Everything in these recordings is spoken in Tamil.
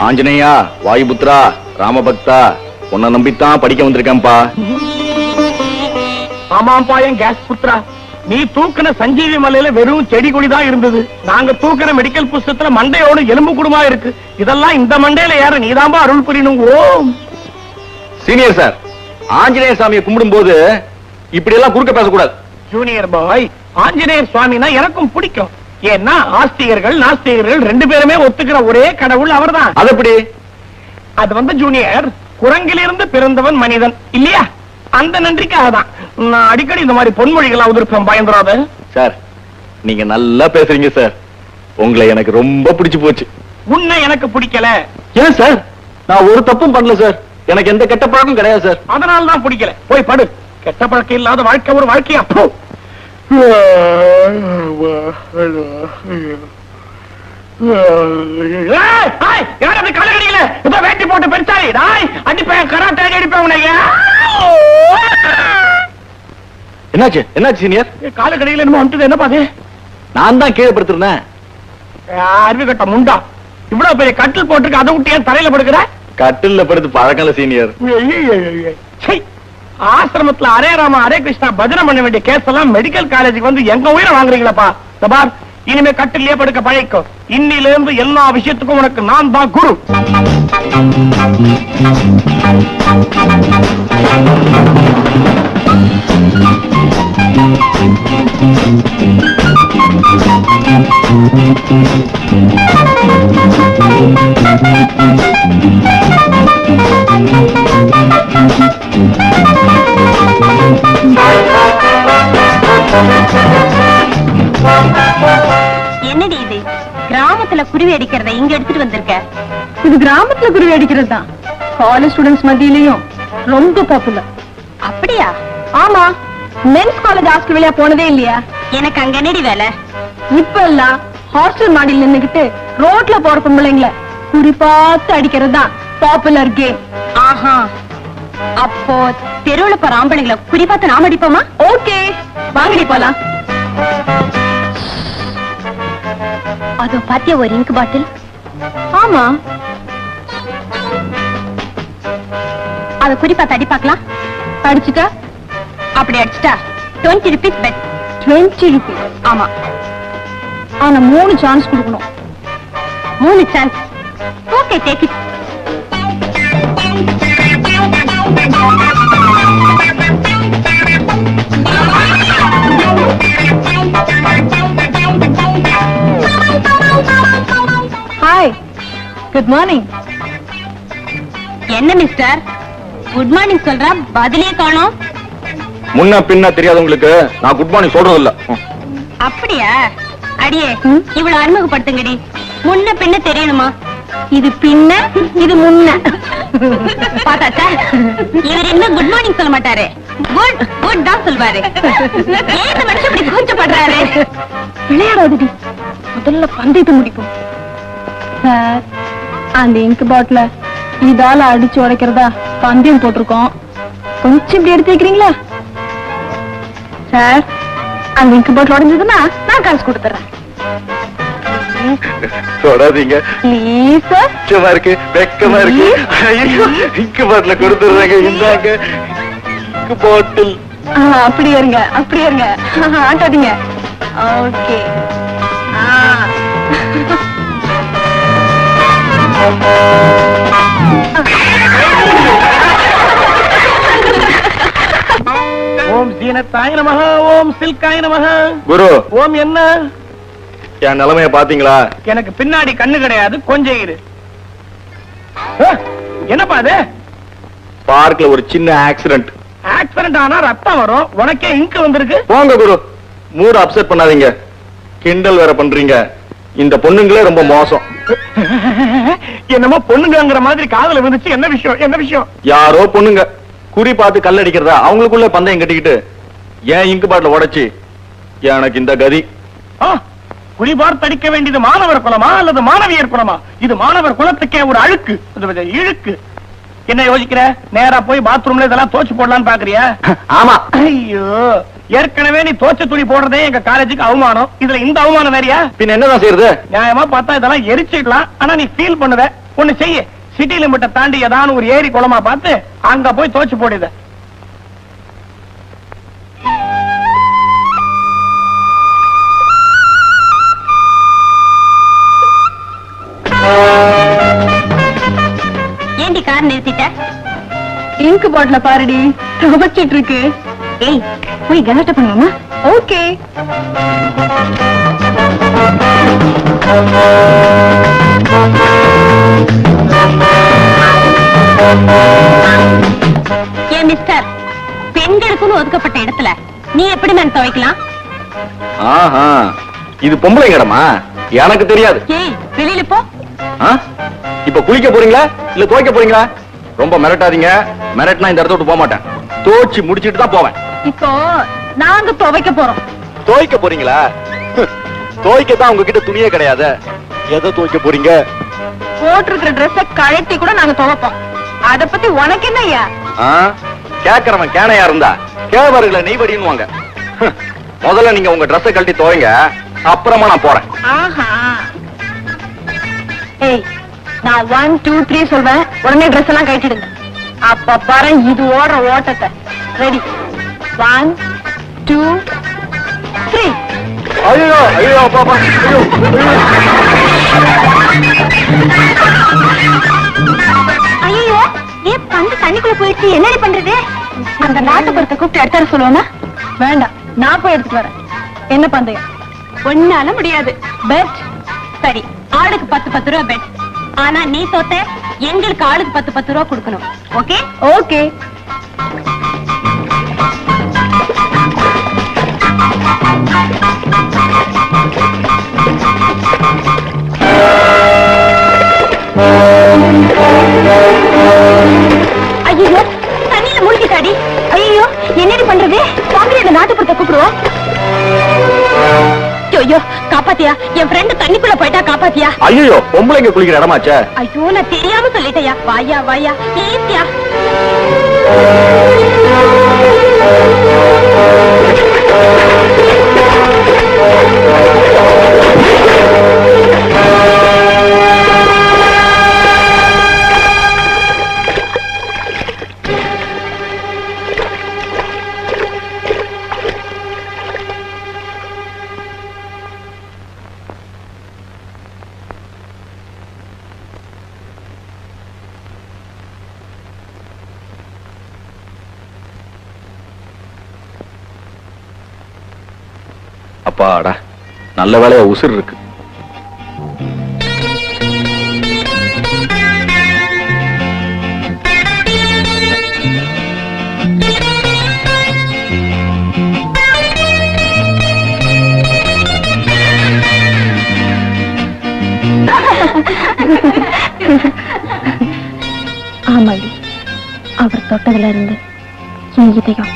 ஆஞ்சநேயா, வாயுபுத்ரா, ராமபக்தா, உன்னை நம்பித்தான் படிக்க வந்திருக்கேன்பா. ஆமாம்பா என் கேஸ் புத்ரா, நீ தூக்கின சஞ்சீவி மலையில வெறும் செடி கொடிதான் இருந்தது. நாங்க தூக்கின மெடிக்கல் புஸ்தகத்துல மண்டையோட எலும்பு குடுமா இருக்கு. இதெல்லாம் இந்த மண்டையில ஏற நீதான்பா அருள் புரியணும். ஓம் சீனியர் சார், ஆஞ்சநேய சாமியை கும்பிடும் போது இப்படி எல்லாம் குறுக்க பேசக்கூடாது. ஜூனியர் பாய், ஆஞ்சநேயர் சுவாமினா எனக்கும் பிடிக்கும். ஏன்னா ஆஸ்திகர்கள் நாஸ்திகர்கள் ரெண்டு பேருமே ஒத்துக்கிற ஒரே கடவுள் அவர்தான். அது எப்படி? அது ஜூனியர், குரங்கிலிருந்து பிறந்தவன் மனிதன் இல்லையா? அந்த நன்றிக்காக தான் நான் அடிக்கடி இந்த மாதிரி பொன்மொழிகள் அவதரிப்பேன். பயந்துராத சார், நீங்க நல்லா பேசுறீங்க சார். உங்களை எனக்கு ரொம்ப பிடிச்சு போச்சு. உன்னை எனக்கு பிடிக்கல. ஏன் சார்? நான் ஒரு தப்பும் பண்ணல சார். எனக்கு எந்த கெட்ட பழக்கம் கிடையாது சார். அதனால தான் பிடிக்கல. போய் படு. கெட்ட பழக்கம் இல்லாத வாழ்க்கை ஒரு வாழ்க்கையா? காலகடியில இப்ப வேட்டி போட்டு பெருசாரி அடிப்பேன், கராட்டே அடிப்பேன் உனக்கு. என்னாச்சு என்னாச்சு சீனியர்? காலகடியில என்னமோ வந்துட்டு என்ன பாது? நான் தான் கீழே படுத்துறேன். அறிவு கட்ட முண்டா, இவ்வளவு பெரிய கட்டில் போட்டுருக்கு, அதை விட்டு ஏன் தரையில படுக்கிற? கட்டில்ல படுத்து பழக்கல சீனியர். ஆசிரமத்துல அரே ராமா அரே கிருஷ்ணா பஜனை பண்ண வேண்டிய கேஸ் எல்லாம் மெடிக்கல் காலேஜுக்கு வந்து எங்க உயிரை வாங்குறீங்களப்பா. பார், இனிமே கட்டிலே படுக்க பழக்கம். இன்னில இருந்து எல்லா விஷயத்துக்கும் உனக்கு நான் தான் குரு. என்னடி இது? கிராமத்துல குருவி அடிக்கிறத இங்க எடுத்துட்டு வந்திருக்க? இது கிராமத்துல குருவி அடிக்கிறது தான். காலேஜ் ஸ்டூடெண்ட்ஸ் மத்தியிலயும் ரொம்ப பாப்புலர். அப்படியா? ஆமா, மென்ஸ் காலேஜ் ஹாஸ்டல் வழியா போனதே இல்லையா? எனக்கு அங்க என்னடி வேலை? இப்ப எல்லாம் ஹாஸ்டல் மாடியில் நின்னுகிட்டு ரோட்ல போற பொம்பளைங்கள குறி பார்த்து அடிக்கிறது தான் பாப்புலர் கேம். ஆஹா, அப்போ தெருவுல போற ஆம்பளைங்களை குறி பார்த்து நாம அடிப்போமா? ஓகே, வாங்கடி போலாம். அதோ பாத்தியா ஒரு இங்க் பாட்டில்? ஆமா, அத குறி பார்த்து அடி பார்க்கலாம். அடிச்சுட்டா? அப்படி அடிச்சுட்டா 20 rupees பெட். 20 rupees? ஆமா. ஆனா 3 சான்ஸ் கொடுக்கணும். 3 chance? Okay, take it. Hi, good morning. என்ன மிஸ்டர், குட் மார்னிங் சொல்றா, பதிலே காணோம். முன்ன பின்ன தெரியாதவங்களுக்கு நான் குட் மார்னிங் சொல்றது இல்ல. அப்படியா? அடியே, இவ்வளவு அறிமுகப்படுத்துங்கடி. முன்ன பின்ன தெரியணுமா? இது பின்ன, இது முன்ன. பாத்தாச்சா, இவர் இன்னும் குட் மார்னிங் சொல்ல மாட்டாரு, குட் குட் தான் சொல்வாரு. ஏன் இந்த மனுஷன் இப்படி கூச்சப்படுறாரு? விளையாடாதடி, முதல்ல பந்தயத்தை முடிப்போம். சார், அந்த இங்க் பாட்டில இதால அடிச்சு உடைக்கிறதா பந்தயம் போட்டிருக்கோம். கொஞ்சம் இப்படி எடுத்து வைக்கிறீங்களா? சார், அந்த இங்க் பாட்டில் உடைஞ்சதுன்னா நான் காசு கொடுத்துறேன். தொடாதீங்க ப்ளீஸ் சார். வெக்கமா இருக்கு, வெக்கமா இருக்கு. இங்க் பாட்டில கொடுத்துடுறாங்க. இந்தாங்க இங்க் பாட்டில். அப்படியே இருங்க, அப்படியே இருங்க, ஆட்டாதீங்க. ஓகே. ஓம் சீனத்தாய நமஹ, ஓம் சில்காய நமஹ. குரு, ஓம் என்ன? என் நிலைமைய பாத்தீங்களா? எனக்கு பின்னாடி கண்ணு கிடையாது, கொஞ்சம் இரு. என்னப்பா அது? பார்க்ல ஒரு சின்ன ஆக்சிடென்ட். ஆக்சிடென்ட் ஆனா ரத்தம் வரும், உனக்கே இங்க் வந்திருக்கு. போங்க குரு, மூட் அப்செட் பண்ணாதீங்க. கிண்டல் வேற பண்றீங்க. இந்த பொண்ணுங்களே ரொம்ப மோசம். என்னமோ பொண்ணுங்கிற மாதிரி காதல விழுந்துச்சு. என்ன விஷயம், என்ன விஷயம்? யாரோ பொண்ணுங்க குறி பார்த்து கல்லடிக்கிறதா அவங்களுக்குள்ள பந்தயம் கட்டிக்கிட்டு ஏன் இங்கு பாட்டில உடைச்சு எனக்கு இந்த கதி. குறிபார்த்து அடிக்க வேண்டியது மாணவர் குலமா அல்லது மாணவியர் குலமா? இது மாணவர் குலத்துக்கே ஒரு அழுக்கு, இழுக்கு. என்ன யோசிக்கிற? நேரா போய் பாத்ரூம்ல இதெல்லாம் தோச்சு போடலான்னு பாக்குறியா? ஆமா. ஐயோ, ஏற்கனவே நீ தோச்ச துணி போடுறதே எங்க காலேஜுக்கு அவமானம். இதுல இந்த அவமானம் வேறையா? பின்ன என்னதான் செய்யறது? நியாயமா பார்த்தா இதெல்லாம் எரிச்சிடலாம். ஆனா நீ ஃபீல் பண்ணுவ. ஒண்ணு செய்ய, சிட்டி லிமிட்ட தாண்டி ஏதாவது ஒரு ஏரி குளமா பார்த்து அங்க போய் தோச்சு போடுது. ஏண்டி கார் நிறுத்திட்ட? இங்க் பாட்டில பாருடி, துவைச்சிட்டு இருக்கு. ஏய், போய் கலாட்ட பண்ணுவோமா? ஓகே. ஏன் மிஸ்டர், பெண்களுக்குன்னு ஒதுக்கப்பட்ட இடத்துல நீ எப்படி மேன் துவைக்கலாம்? ஆஹா, இது பொம்பளை இடமா? எனக்கு தெரியாது. ஏய், வெளியில போ. ஆ? இப்ப குளிக்க போறீங்களா இல்ல துவைக்க போறீங்களா? ரொம்ப மிரட்டாதீங்க. மிரட்டினா இந்த இடத்த விட்டு போக மாட்டேன். தோச்சி முடிச்சிட்டு தான் போவேன். இப்போ நாங்க துவைக்க போறோம். துவைக்க போறீங்களா? துவைக்க தான் உங்ககிட்ட துணியே கிடையாது. எதை துவைக்க போறீங்க? போட்டிருக்கிற ட்ரெஸ்ஸ கழட்டி கூட நாங்க துவைப்போம். அத பத்தி உனக்கு என்ன ஐயா? ஆ? கேக்குறவன் கேனையா இருந்தா கேவர்களை நெய்வடின்னுவாங்க. முதல்ல நீங்க உங்க ட்ரெஸ்ஸை கழட்டி துவைங்க, அப்புறமா நான் போறேன். ஆஹா. ஏய், நான் 1 2 3 சொல்வேன், உடனே ட்ரெஸ் எல்லாம் கழட்டிடுங்க. அப்ப பாரு இது ஓடுற ஓட்டத்தை. ரெடி? 1 2 3. ஐயோ ஐயோ பாப்பா, ஐயோ ஐயோ, ஏன் பந்து தண்ணிக்குள்ள போயிடுச்சு? என்னடி பண்றது? அந்த நாட்டுப்புறத்தை கூப்பிட்டு எடுத்துற சொல்லுவோமா? வேண்டாம், நான் போய் எடுத்துட்டு வரேன். என்ன பந்தயம்? ஒன்னால முடியாது. பெட் சரி, ஆளுக்கு 10 ரூபா பெட். ஆனா நீ தோத்த, எங்களுக்கு ஆளுக்கு 10 ரூபா கொடுக்கணும். ஓகே? ஓகே. ஐயோ, தண்ணியில மூழ்கிட்டாடி. ஐயோ, என்னடி பண்றது? வாங்கி அந்த நாட்டுப்புறத்தை கூப்பிடுவோம். ஐயோ, காப்பாத்தியா? என் ஃப்ரெண்ட் தண்ணிக்குள்ள போயிட்டா, காப்பாத்தியா? ஐயோ, பொம்பளைங்க குளிக்கிற இடமாச்சே. ஐயோ, நான் தெரியாம சொல்லிட்டேயா. வாயா வாயா, ப்ளீஸ்யா. அப்பாடா, நல்ல வேலையா உசுர் இருக்கு. ஆமாடி, அவர் தொட்டதுல இருந்து என் இதயம்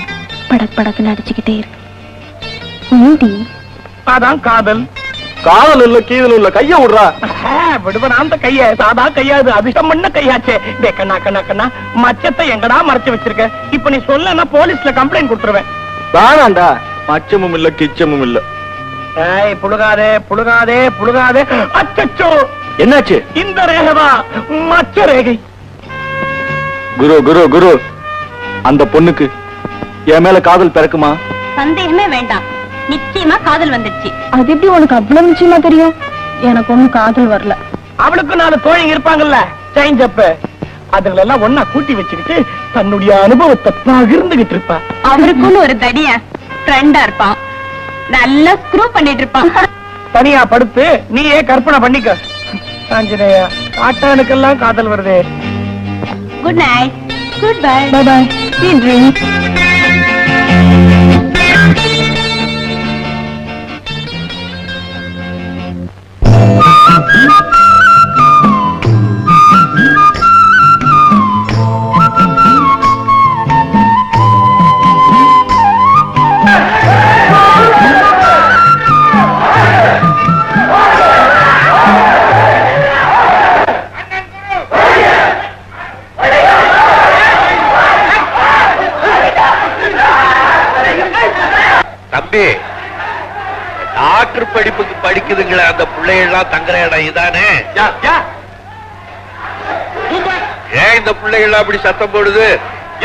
படக் படக்குன்னு அடிச்சுக்கிட்டே இருக்கு. ஏண்டி? அதான் காதல். காதல் இல்ல, கீதல் இல்ல, கைய விடுறா. விடுவன் அந்த கைய, சாதா கையாது, அபிஷம் பண்ண கையாச்சே. டே கண்ணா கண்ணா கண்ணா, மச்சத்தை எங்கடா மறைச்சு வச்சிருக்க? இப்ப நீ சொல்லனா போலீஸ்ல கம்ப்ளைண்ட் கொடுத்துருவேன். வேணாண்டா, மச்சமும் இல்ல கிச்சமும் இல்ல. ஏய், புழுகாதே புழுகாதே புழுகாதே. அச்சச்சோ, என்னாச்சு? இந்த ரேகதா மச்ச ரேகை. குரு குரு குரு, அந்த பொண்ணுக்கு என் மேல காதல் பிறக்குமா? சந்தேகமே வேண்டாம், நிச்சயமா காதல் வந்துடுச்சு. அது எப்படி உனக்கு அவ்வளவு நிச்சயமா தெரியும்? எனக்கு ஒண்ணும் காதல் வரல. அவளுக்கு 4 தோழிங்க இருப்பாங்கல்ல, சேஞ்சப். அதுகளெல்லாம் ஒன்னா கூட்டி வச்சுக்கிட்டு தன்னுடைய அனுபவத்தை பகிர்ந்துகிட்டு இருப்பா. அவருக்குன்னு ஒரு தடிய ஃப்ரெண்டா இருப்பான், நல்லா ஸ்க்ரூ பண்ணிட்டு இருப்பான். தனியா படுத்து நீயே கற்பனை பண்ணிக்க. ஆஞ்சநேயா, காட்டானுக்கெல்லாம் காதல் வருதே. Good night. Good bye. Bye bye. Sweet dreams. தம்பி, டாக்டர் படிப்புக்கு படிக்குதுங்களே அந்த பிள்ளைகள்லாம் தங்குற இடம் இதானே? ஏன் இந்த பிள்ளைகள் அப்படி சத்தம் போடுது?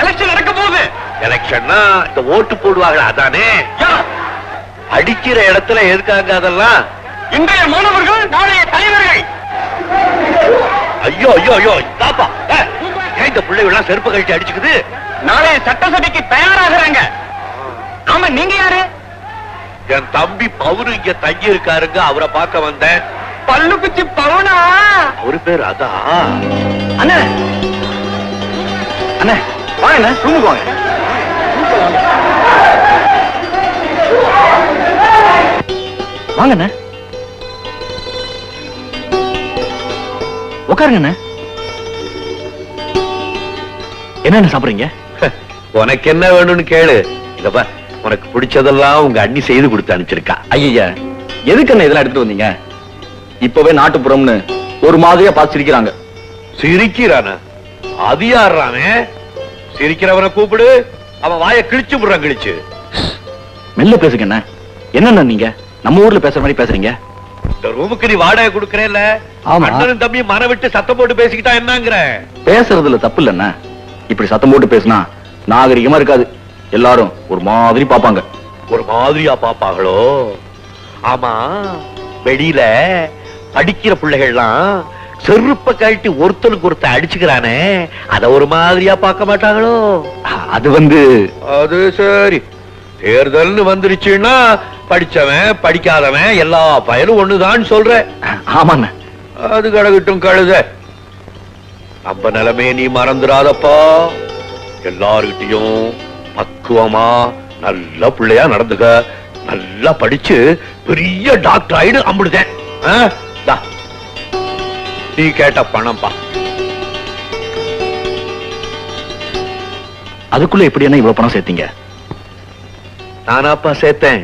எலெக்ஷன் நடக்க போகுது. எலெக்ஷன்னா இந்த ஓட்டு போடுவாங்களா அதானே? அடிக்கிற இடத்துல எதுக்காங்க அதெல்லாம்? இன்றைய மாணவர்கள் நாளைய தலைவர்கள். ஐயோ ஐயோ ஐயோ தாப்பா, ஏன் இந்த பிள்ளைகள் எல்லாம் செருப்பு கழிச்சு அடிச்சுக்குது? நாளைய சட்டசபைக்கு தயாராகிறாங்க. ஆமா, நீங்க யாரு? என் தம்பி பவுரு இங்க தங்கி இருக்காருங்க, அவரை பார்க்க வந்தேன். பல்லு குச்சி பவுனா? அவரு பேர் அதா? அண்ணே அண்ணே வாங்க ரூமுக்கு வாங்க. வாங்க அண்ணே, உட்காருங்க அண்ணே. என்ன சாப்பிடுறீங்க? உனக்கு என்ன வேணும்னு கேளு. இல்லப்பா, உனக்கு பிடிச்சதெல்லாம் உங்க அண்ணி செய்து கொடுத்து அனுப்பிச்சிருக்கா. ஐயா, எதுக்கு அண்ணே இதெல்லாம் எடுத்துட்டு வந்தீங்க? இப்பவே நாட்டுப்புறம்னு ஒரு மாதிரியா பார்த்து சிரிக்கிறாங்க. சிரிக்கிறானா? அது யாருறானே? சிரிக்கிறவனை கூப்பிடு, அவன் வாயை கிழிச்சு விடுறான். கிழிச்சு மெல்ல பேசுங்க அண்ணே. என்னண்ணா நீங்க நம்ம ஊர்ல பேசுற மாதிரி பேசுறீங்க? இந்த ரூமுக்கு நீ வாடகை கொடுக்கறேல்ல, ஆமா. அண்ணனும் தம்பி மன விட்டு சத்தம் போட்டு பேசிக்கிட்டா என்னங்கிற? பேசுறதுல தப்பு இல்லண்ணா. இப்படி சத்தம் போட்டு பேசினா நாகரிகமா இருக்காது. எல்லாரும் ஒரு மாதிரி பாப்பாங்க. ஒரு மாதிரியா பாப்பாங்களோ? ஆமா, வெளியில படிக்கிற பிள்ளைகள்லாம் செருப்ப கழட்டி ஒருத்தனுக்கு ஒருத்தன் அடிச்சுக்கிறானே, அத ஒரு மாதிரியா பார்க்க மாட்டாங்களோ? அது அது சரி, தேர்தல்னு வந்துருச்சுன்னா படிச்சவன் படிக்காதவன் எல்லா பயனும் ஒண்ணுதான் சொல்ற. ஆமாண்ண. அது கடகட்டும் கழுத. நம்ம நிலைமையை நீ மறந்துடாதப்பா. எல்லார்கிட்டையும் பக்குவமா நல்ல பிள்ளையா நடந்துக்க. நல்லா படிச்சு பெரிய டாக்டர் ஆயிடு அம்பிடுதேன். நீ கேட்ட பணம்பா. அதுக்குள்ள எப்படி என்ன இவ்வளவு பணம் சேர்த்தீங்க? நானாப்பா சேர்த்தேன்,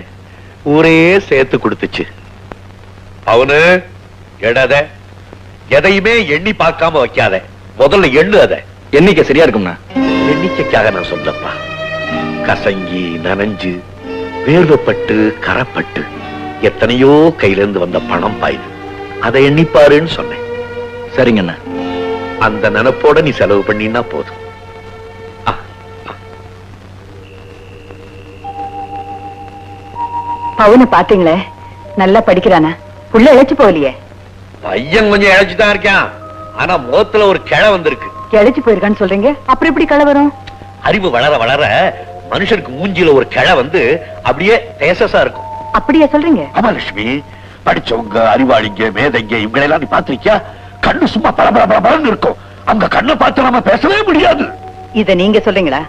ஊரே சேர்த்து கொடுத்துச்சு. அவனு எடாத, எதையுமே எண்ணி பார்க்காம வைக்காத, முதல்ல எண்ணு. அத எண்ணிக்கை சரியா இருக்கும்னா? எண்ணிக்கைக்காக நான் சொல்லப்பா. கசங்கி நனைஞ்சு வேர்வப்பட்டு கரப்பட்டு எத்தனையோ கையில இருந்து வந்த பணம் பாயுது. அதை எண்ணிப்பாருன்னு சொன்னேன். சரிங்கண்ணா. அந்த நினைப்போட நீ செலவு பண்ணினா போதும். பவுன பாத்தீங்களே, நல்லா படிக்கிறானா? புள்ள இழைச்சு போகலையே. பையன் கொஞ்சம் இழைச்சுதான் இருக்கான், ஆனா முகத்துல ஒரு கிளை வந்திருக்கு. இழைச்சு போயிருக்கான்னு சொல்றீங்க, அப்புறம் எப்படி களை வரும்? அறிவு வளர வளர மனுஷனுக்கு மூஞ்சில ஒரு கிளை வந்து அப்படியே தேசஸா இருக்கும். அப்படியா சொல்றீங்க? ஆமா லட்சுமி, படிச்சவங்க அறிவாளிங்க மேதைங்க இவங்களெல்லாம் நீ பாத்திருக்கியா? கண்ணு சும்மா பரபரன்னு இருக்கும். அந்த கண்ணை பார்த்து நம்ம பேசவே முடியாது. இத நீங்க சொல்றீங்களா?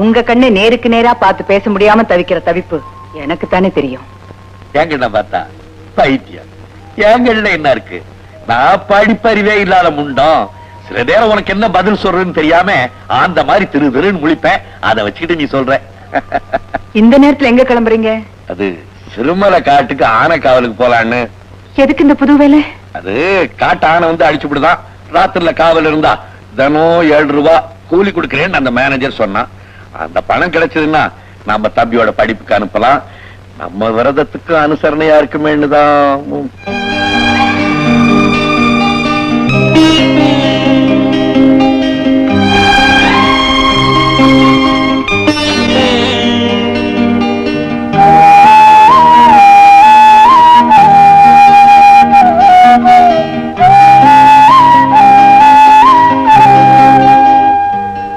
உங்க கண்ணு நேருக்கு நேரா பார்த்து பேச முடியாம தவிக்கிற தவிப்பு எனக்கு தானே தெரியும். எங்கண்ண பார்த்தா பைத்தியம், எங்கள்ல என்ன இருக்கு? நான் படிப்பறிவே இல்லாத முண்டம். சில நேரம் உனக்கு என்ன பதில் சொல்றேன்னு தெரியாம அந்த மாதிரி திரு திருன்னு முழிப்பேன். அதை வச்சுக்கிட்டு நீ சொல்ற. இந்த நேரத்துல எங்க கிளம்புறீங்க? அது சிறுமலை காட்டுக்கு ஆனை காவலுக்கு போலான்னு. எதுக்கு இந்த புது வேலை? அது காட்டு ஆனை வந்து அடிச்சுடுதான். ராத்திரில காவல் இருந்தா தினம் 7 ரூபாய் கூலி கொடுக்கிறேன்னு அந்த மேனேஜர் சொன்னான். அந்த பணம் கிடைச்சதுன்னா நம்ம தம்பியோட படிப்புக்கு அனுப்பலாம். நம்ம விரதத்துக்கு அனுசரணையா இருக்குமேன்னுதான்.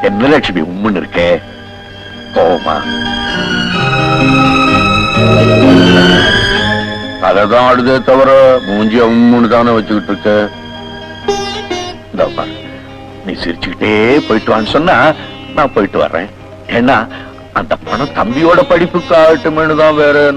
என்ன லட்சுமி உம்முன்னு இருக்கே, கோமா? அததான் ஆடுதே தவிர மூஞ்சி உம்முன்னு தானே வச்சுக்கிட்டு இருக்க. நீ சிரிச்சுக்கிட்டே போயிட்டு வான்னு சொன்னா நான் போயிட்டு வர்றேன். ஏன்னா அந்த பணம் தம்பியோட படிப்புக்கு ஆகட்டுமேனு தான். வேற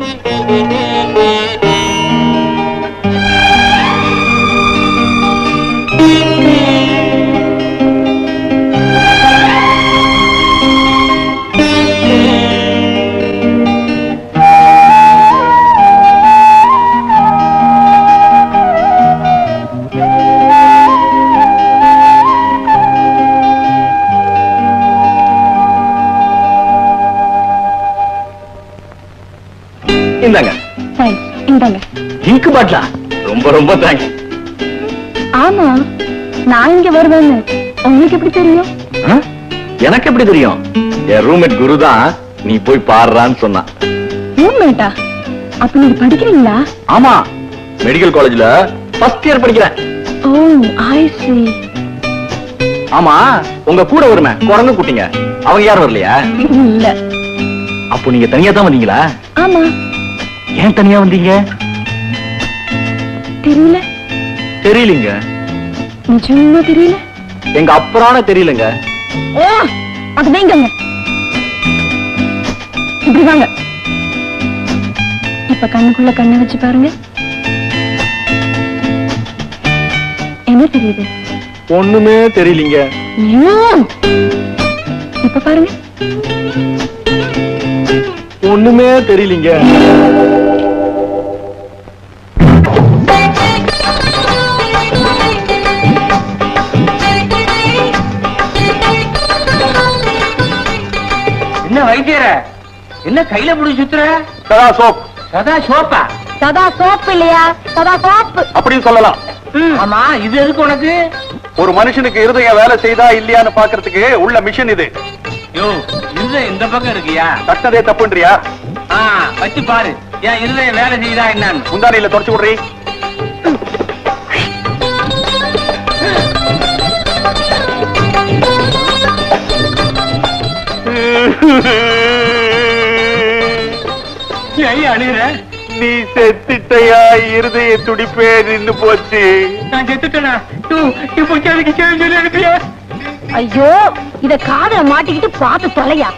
இந்தாங்க. தேங்க்ஸ். இந்தாங்க. இங்கு பாட்லா? ரொம்ப ரொம்ப தேங்க்ஸ். ஆமா, நான் இங்க வருவேன்னு உங்களுக்கு எப்படி தெரியும்? ஆ? எனக்கு எப்படி தெரியும்? என் ரூம்மேட் குரு தான் நீ போய் பாடுறான்னு சொன்னான். ரூம்மேட்டா? அப்ப நீங்க படிக்கிறீங்களா? ஆமா, மெடிக்கல் காலேஜ்ல ஃபர்ஸ்ட் இயர் படிக்கிறேன். ஓ, ஐ see. ஆமா, உங்க கூட வருமே குரங்கு குட்டிங்க, அவங்க யாரும் வரலையா? இல்ல. அப்போ நீங்க தனியா தான் வந்தீங்களா? ஆமா. ஏன் தனியா வந்தீங்க? தெரியல. தெரியலங்க. நிஜமா தெரியல. எங்க அப்புறான தெரியலங்க. ஓ, அது வைங்கங்க. இப்படி வாங்க. இப்ப கண்ணுக்குள்ள கண்ணை வச்சு பாருங்க. என்ன தெரியுது? ஒண்ணுமே தெரியலங்க. ஐயோ! இப்ப பாருங்க. ஒண்ணுமே தெரியலங்க. என்ன வைத்தியர, என்ன கையில புடி சுத்துற? சதா சோப். சதா சோப்பா? சதா சோப்பு இல்லையா, சதா சோப்பு. அப்படின்னு சொல்லலாம். ஆமா, இது எதுக்கு உனக்கு? ஒரு மனுஷனுக்கு இருதயம் வேலை செய்தா இல்லையான்னு பாக்குறதுக்கு உள்ள மிஷின் இது. யோ, இருதயம் இந்த பக்கம் இருக்கியா? தட்டதே தப்புன்றியா? வச்சு பாரு, ஏன் இருதயம் வேலை செய்யுதா என்னன்னு. முந்தானியில தொடச்சு விடுறீ. ஏன் அழுகிற? நீ செத்துட்டையா? இருதய துடிப்பே நின்னு போச்சு. நான் செத்துட்டேனா? இப்போ கேள்வி சொல்லி அனுப்பியா? ஐயோ, இத காதுல மாட்டிக்கிட்டு பார்த்து தொலையா.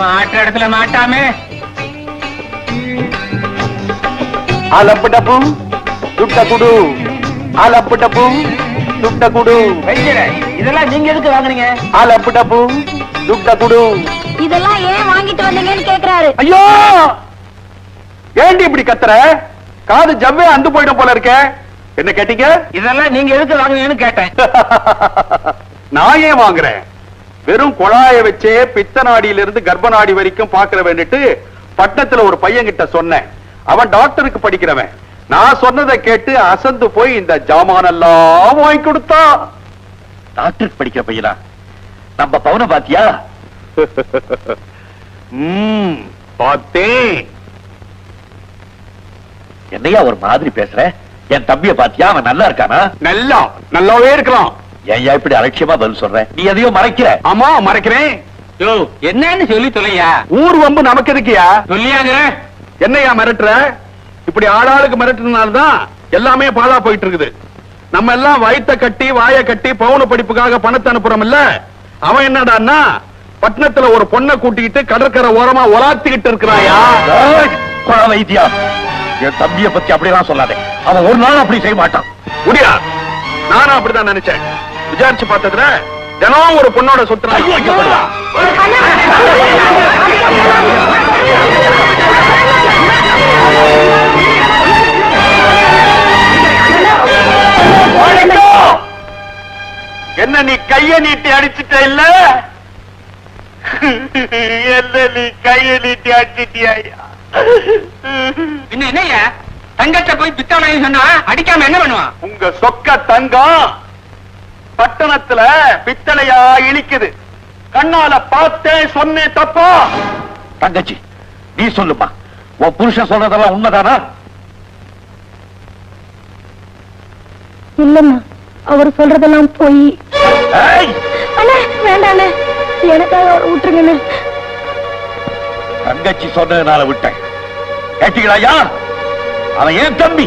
மாற்ற இடத்துல மாட்டாமே. ஆலப்படப்பு துட்ட குடு, ஆலப்படப்பு துட்ட குடு. வைத்தியர, இதெல்லாம் நீங்க எதுக்கு வாங்குறீங்க? ஆலப்படப்பு துட்ட குடு. இதெல்லாம் ஏன் வாங்கிட்டு வந்தீங்கன்னு கேக்குறாரு. ஐயோ, ஏண்டி இப்படி கத்துற? காது ஜவ்வே அந்து போயிடும் போல இருக்க. என்ன கேட்டீங்க? இதெல்லாம் நீங்க எதுக்கு வாங்குறீங்கன்னு கேட்டேன். நான் ஏன் வாங்குறேன்? வெறும் குழாய வச்சே பித்த நாடியில இருந்து கர்ப்ப நாடி வரைக்கும் பாக்குற வேண்டிட்டு பட்டத்துல ஒரு பையன் கிட்ட சொன்னேன். அவன் டாக்டருக்கு படிக்கிறவன். நான் சொன்னதை கேட்டு அசந்து போய் இந்த ஜாமானெல்லாம் வாங்கி கொடுத்தா. டாக்டருக்கு படிக்கிற பையனா? நம்ம பவுன பாத்தியா? பார்த்தேன். என்னையா ஒரு மாதிரி பேசுற? என் தம்பிய பாத்தியா? அவன் நல்லா இருக்கானா? நல்லாவே இருக்கலாம். ஏன் இப்படி அலட்சியமா பதில் சொல்ற? நீ எதையோ மறைக்கிற. ஆமா, மறைக்கிறேன். யோ, என்னன்னு சொல்லி தொலையா? ஊர் வம்பு நமக்கு எதுக்குயா? சொல்லியாங்க. என்னையா மிரட்டுற? இப்படி ஆளாளுக்கு மிரட்டுறதுனாலதான் எல்லாமே பாழா போயிட்டு இருக்குது. நம்ம எல்லாம் வயித்த கட்டி வாய கட்டி பவுன படிப்புக்காக பணத்தை அனுப்புறோம் இல்ல. அவன் என்னடான்னா பட்டணத்துல ஒரு பொண்ணை கூட்டிக்கிட்டு கடற்கரை ஓரமா உலாத்திக்கிட்டு இருக்கிறாயா? வைத்தியா, என் தம்பிய பத்தி அப்படியெல்லாம் சொல்லாதே. அவன் ஒரு நாள் அப்படி செய்ய மாட்டான். முடியா? நானும் அப்படிதான் நினைச்சேன். விசாரிச்சு பார்த்ததுல தினம் ஒரு பொண்ணோட சொத்து. என்ன நீ கைய நீட்டி அடிச்சிட்ட இல்ல? என்ன நீ கைய நீட்டி அடிச்சிட்டியா? என்னையா தங்கத்தை போய் பித்தளை சொன்னா அடிக்காம என்ன பண்ணுவான்? உங்க சொக்க தங்கம் பட்டணத்துல பித்தளையா இழிக்குது. கண்ணால பார்த்தேன், சொன்னேன் தப்பா? தங்கச்சி, நீ சொல்லுமா, உன் புருஷன் சொல்றதெல்லாம் உண்மைதானா? இல்லம்மா, அவர் சொல்றதெல்லாம் போய். ஏய், வேண்டாண்ணே, எனக்காக அவர் விட்டுருங்கண்ணே. தங்கச்சி சொன்னதுனால விட்டேன். கேட்டீங்களா? அவன் ஏன் தம்பி.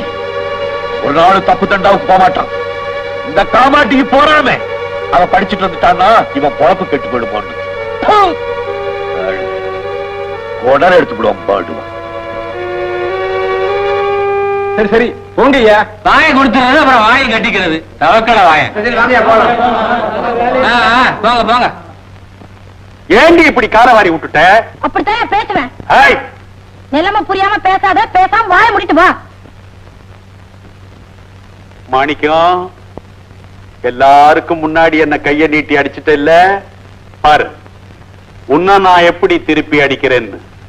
ஒரு நாள் தப்பு தண்டாவுக்கு போக மாட்டான். இந்த காமாட்டிக்கு போறாமே, அவன் படிச்சுட்டு வந்துட்டான்னா இவன் பொழப்பு கெட்டு போயிடுவான். உடனே எடுத்து விடுவான் பாடுவான். சரி சரி போங்கய்யா. வாயை கொடுத்துறது அப்புறம் வாயை கட்டிக்கிறது. தவக்கல வாய. போங்க போங்க. ஏண்டி இப்படி காரவாரி விட்டுட்ட? அப்படித்தான் பேசுவேன். ஏய், நிலைமை புரியாம பேசாத, பேசாம வாய முடிட்டு வா. மாணிக்கம், எல்லாருக்கும் முன்னாடி என்ன கைய நீட்டி அடிச்சிட்ட இல்ல? பாரு, உன்ன நான் எப்படி திருப்பி அடிக்கிறேன்னு.